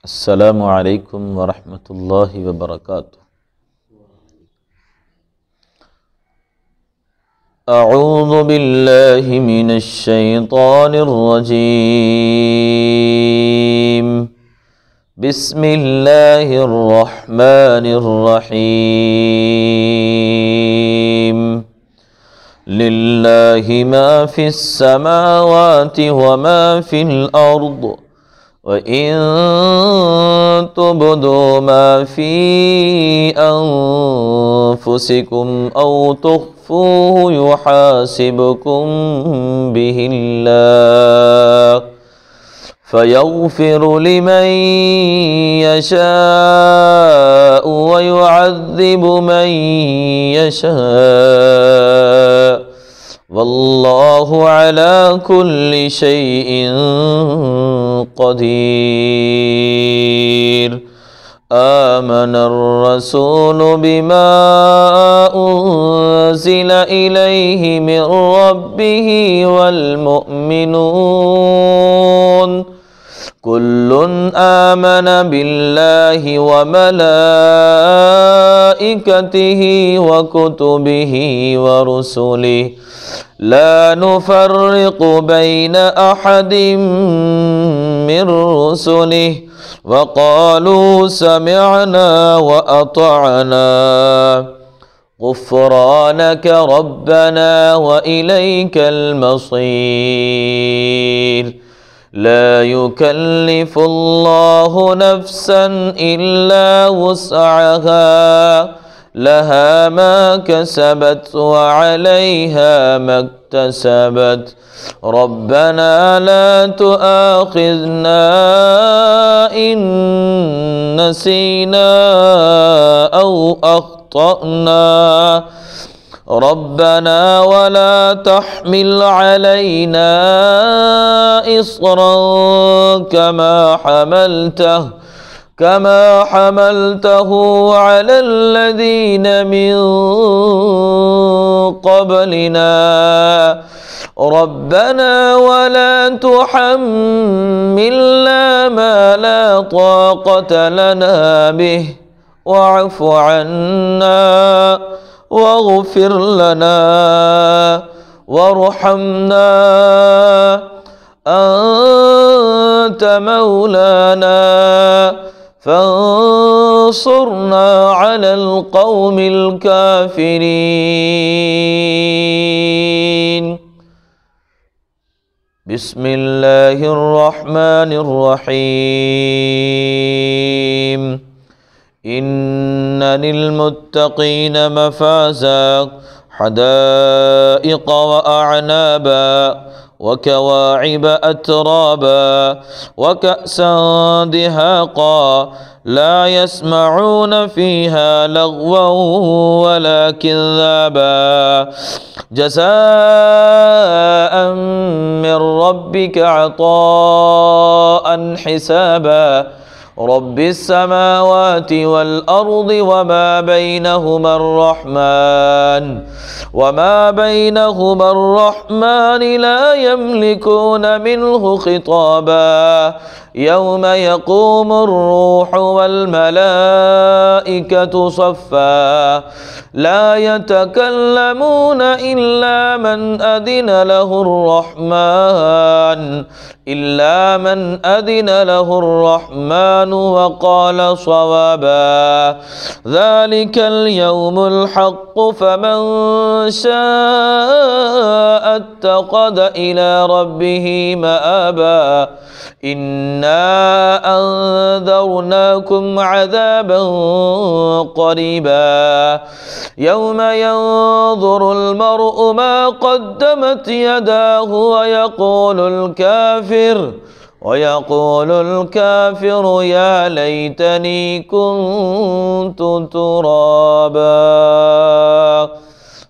Assalamualaikum warahmatullahi wabarakatuh. A'udzu billahi minasy syaithanir rajim. Bismillahirrahmanirrahim. Lillahi ma fis samawati wa ma fil ardh. وَإِن تُبْدُوا مَا فِي أَنفُسِكُمْ أَوْ تُخْفُوهُ يُحَاسِبْكُم بِهِ اللَّهُ فَيَغْفِرُ لِمَن يَشَاءُ وَيُعَذِّبُ مَن يَشَاءُ وَاللَّهُ عَلَى كُلِّ شَيْءٍ قدير. آمن الرسول بما أنزل إليه من ربه والمؤمنون كل آمن بالله وملائكته وكتبه ورسله لا نفرق بين أحد من رسله وقالوا سمعنا وأطعنا غفرانك ربنا وإليك المصير. لا يكلف الله نفسا إلا وسعها لها ما كسبت وعليها ما اكتسبت ربنا لا تؤاخذنا إن نسينا أو أخطأنا ربنا ولا تحمل علينا إصرا كما حملته على الذين من قبلنا ربنا ولا تحملنا ما لا طاقة لنا به واعف عنا واغفر لنا وارحمنا أنت مولانا فانصرنا على القوم الكافرين. بسم الله الرحمن الرحيم. إن للمتقين مفازا حدائق وأعنابا وكواعب أترابا وكأسا دهاقا لا يسمعون فيها لغوا ولا كذابا جزاء من ربك عطاء حسابا رب السماوات والأرض وما بينهما الرحمن لا يملكون منه خطابا يوم يقوم الروح والملائكة صفا لا يتكلمون إلا من أذن له الرحمن وقال صوابا ذلك اليوم الحق فمن شاء اتخذ إلى ربه مآبا إنا أنذرناكم عذابا قريبا يوم ينظر المرء ما قدمت يداه ويقول الكافر يا ليتني كنت ترابا.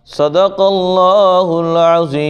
صدق الله العظيم.